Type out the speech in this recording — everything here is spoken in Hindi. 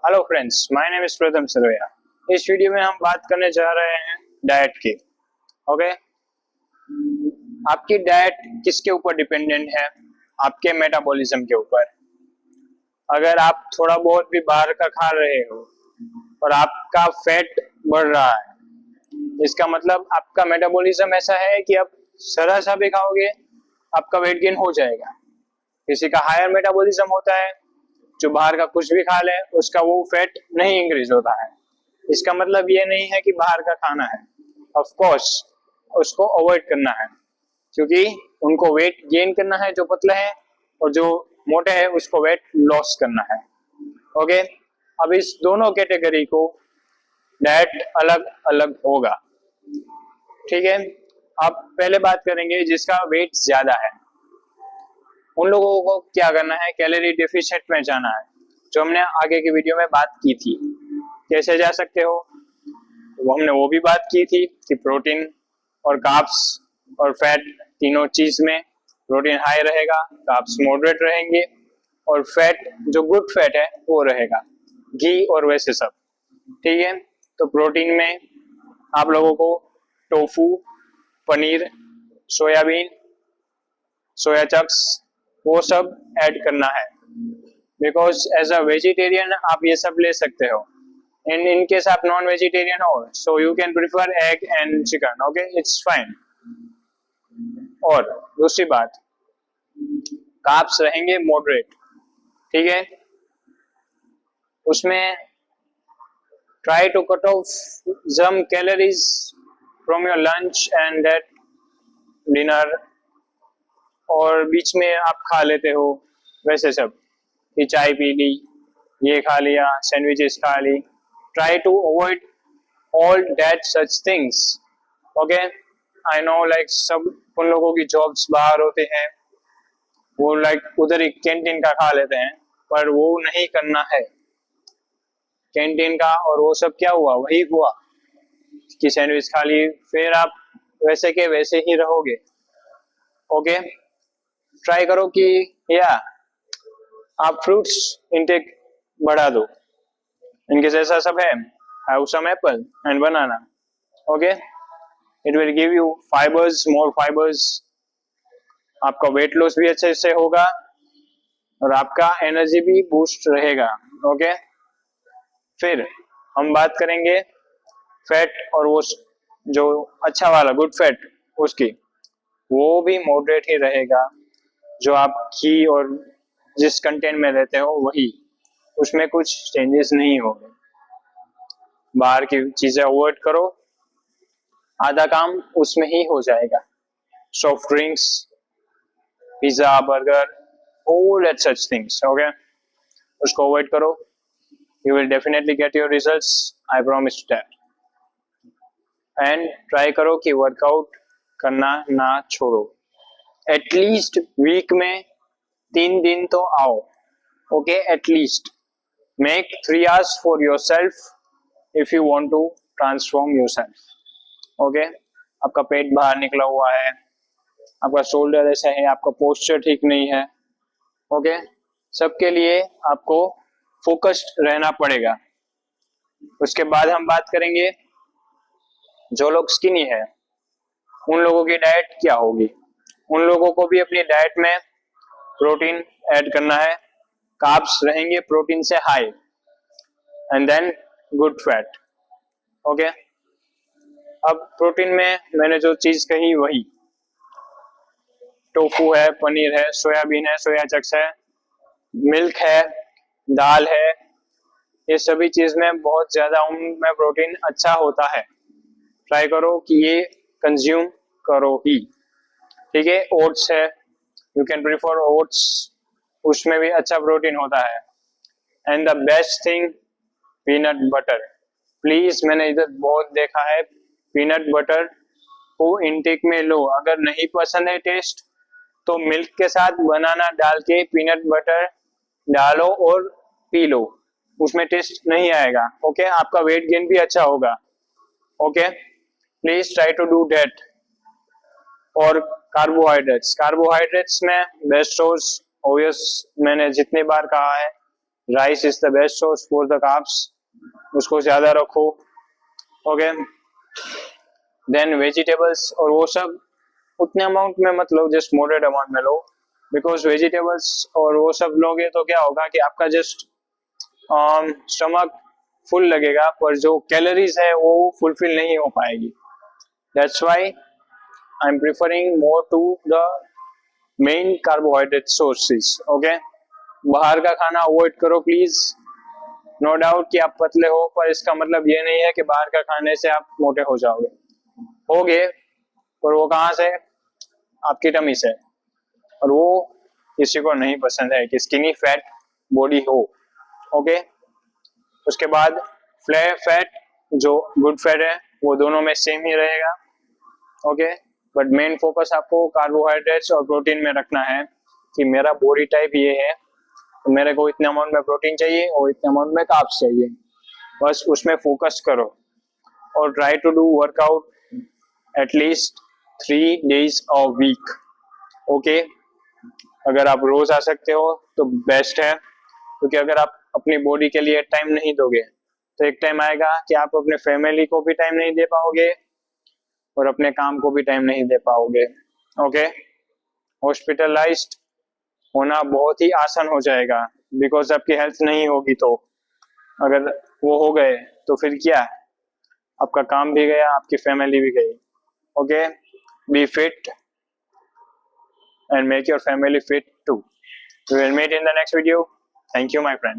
Hello friends, my name is प्रथम सरोया। इस वीडियो में हम बात करने जा रहे हैं डाइट की। ओके, आपकी डाइट किसके ऊपर डिपेंडेंट है? आपके मेटाबॉलिज्म के ऊपर। अगर आप थोड़ा बहुत भी बाहर का खा रहे हो और आपका फैट बढ़ रहा है, इसका मतलब आपका मेटाबॉलिज्म ऐसा है कि आप जरा सा भी खाओगे आपका वेट गेन हो जाएगा। किसी का हायर मेटाबॉलिज्म होता है, जो बाहर का कुछ भी खा ले उसका वो फैट नहीं इंक्रीज होता है। इसका मतलब ये नहीं है कि बाहर का खाना है, ऑफ कोर्स उसको अवॉइड करना है, क्योंकि उनको वेट गेन करना है जो पतले हैं, और जो मोटे हैं उसको वेट लॉस करना है। ओके, अब इस दोनों कैटेगरी को डाइट अलग अलग होगा। ठीक है, अब पहले बात करेंगे जिसका वेट ज्यादा है। उन लोगों को क्या करना है? कैलोरी डेफिशिएंट में जाना है, जो हमने आगे की वीडियो में बात की थी। कैसे जा सकते हो? हमने वो भी बात की थी कि प्रोटीन और कार्ब्स और फैट तीनों चीज में प्रोटीन हाई रहेगा, कार्ब्स मॉडरेट रहेंगे, और फैट जो गुड फैट है वो रहेगा, घी और वैसे सब। ठीक है, तो प्रोटीन में आप लोगों को tofu, paneer, soybean, soya chunks वो सब ऐड करना है। बिकॉज एज अ वेजिटेरियन आप ये सब ले सकते हो। इन केस आप नॉन वेजिटेरियन हो, so you can prefer egg and chicken. Okay, it's fine. और दूसरी बात, कार्ब्स रहेंगे मॉडरेट। ठीक है, उसमें try to cut off some calories from your lunch and that dinner, और बीच में आप खा लेते हो वैसे सब कि चाय पी ली, ये खा लिया, सैंडविचेस खा ली। Try to avoid all that such things. Okay, I know like सब उन लोगों की जॉब्स बाहर होते हैं, वो लाइक उधर ही कैंटीन का खा लेते हैं, पर वो नहीं करना है कैंटीन का। और वो सब क्या हुआ? वही हुआ कि सैंडविच खा ली, फिर आप वैसे के वैसे ही रहोगे। ओके, ट्राई करो कि या आप फ्रूट्स इनटेक बढ़ा दो। इनके जैसा सब है, have some apple and banana. Okay, it will give you fibres, more fibres. आपका वेट लॉस भी अच्छे से होगा और आपका एनर्जी भी बूस्ट रहेगा। ओके, फिर हम बात करेंगे फैट, और वो जो अच्छा वाला गुड फैट उसकी, वो भी मॉडरेट ही रहेगा। जो आप घी और जिस कंटेंट में रहते हो वही, उसमें कुछ चेंजेस नहीं होंगे। बाहर की चीजें अवॉइड करो, आधा काम उसमें ही हो जाएगा। Soft drinks, pizza, burger, all that such things. Okay, उसको अवॉइड करो। You will definitely get your results, I promise that. And try करो कि वर्कआउट करना ना छोड़ो। एटलीस्ट वीक में 3 दिन तो आओ। Okay, at least make 3 hours for your self if you want to transform your self. Okay, आपका पेट बाहर निकला हुआ है, आपका शोल्डर ऐसा है, आपका पोस्चर ठीक नहीं है। ओके, सबके लिए आपको फोकस्ड रहना पड़ेगा। उसके बाद हम बात करेंगे जो लोग स्किनी है, उन लोगों की डाइट क्या होगी। उन लोगों को भी अपनी डाइट में प्रोटीन ऐड करना है। कार्ब्स रहेंगे प्रोटीन से हाई, and then good fat. Okay, अब प्रोटीन में मैंने जो चीज कही वही, टोफू है, पनीर है, सोयाबीन है, सोया चंक्स है, मिल्क है, दाल है। ये सभी चीज में बहुत ज्यादा उनमें प्रोटीन अच्छा होता है। ट्राई करो कि ये कंज्यूम करो ही। ठीक है, ओट्स है, यू कैन प्रिफर ओट्स, उसमें भी अच्छा प्रोटीन होता है। And the best thing, peanut butter. Please, मैंने इधर बहुत देखा है, पीनट बटर को इनटेक में लो। अगर नहीं पसंद है टेस्ट, तो मिल्क के साथ बनाना डाल के पीनट बटर डालो और पी लो, उसमें टेस्ट नहीं आएगा। ओके, आपका वेट गेन भी अच्छा होगा। Okay, please try to do that. और कार्बोहाइड्रेट्स में बेस्ट सोर्स, ऑब्वियस मैंने जितनी बार कहा है, rice is the best source for the carbs, उसको ज्यादा रखो। ओके, देन वेजिटेबल्स और वो सब उतने अमाउंट में मत लो, जस्ट मॉडरेट अमाउंट में लो, बिकॉज वेजिटेबल्स और वो सब लोगे तो क्या होगा कि आपका जस्ट स्टमक फुल लगेगा, पर जो कैलोरीज है वो फुलफिल नहीं हो पाएगी। That's why I am preferring more to the main carbohydrate sources. Okay, बाहर का खाना अवॉइड करो प्लीज। नो डाउट कि आप पतले हो, पर इसका मतलब ये नहीं है कि बाहर का खाने से आप मोटे हो जाओगे। होगे, पर वो कहाँ से? आपकी टमी से, और वो किसी को नहीं पसंद है कि स्किनी फैट बॉडी हो। ओके, उसके बाद फैट जो गुड फैट है वो दोनों में सेम ही रहेगा। ओके, बट मेन फोकस आपको कार्बोहाइड्रेट्स और प्रोटीन में रखना है कि मेरा बॉडी टाइप ये है, तो मेरे को इतने अमाउंट में प्रोटीन चाहिए और इतने अमाउंट में कार्ब्स चाहिए, बस उसमें फोकस करो। और try to do workout at least 3 days a week। Okay, अगर आप रोज आ सकते हो तो बेस्ट है, क्योंकि अगर आप अपनी बॉडी के लिए टाइम नहीं दोगे तो एक टाइम आएगा कि आप अपने फैमिली को भी टाइम नहीं दे पाओगे और अपने काम को भी टाइम नहीं दे पाओगे। ओके, हॉस्पिटलाइज्ड होना बहुत ही आसान हो जाएगा, बिकॉज आपकी हेल्थ नहीं होगी। तो अगर वो हो गए तो फिर क्या, आपका काम भी गया, आपकी फैमिली भी गई। Okay, be fit and make your family fit too। We will meet in the next video. Thank you, my friend.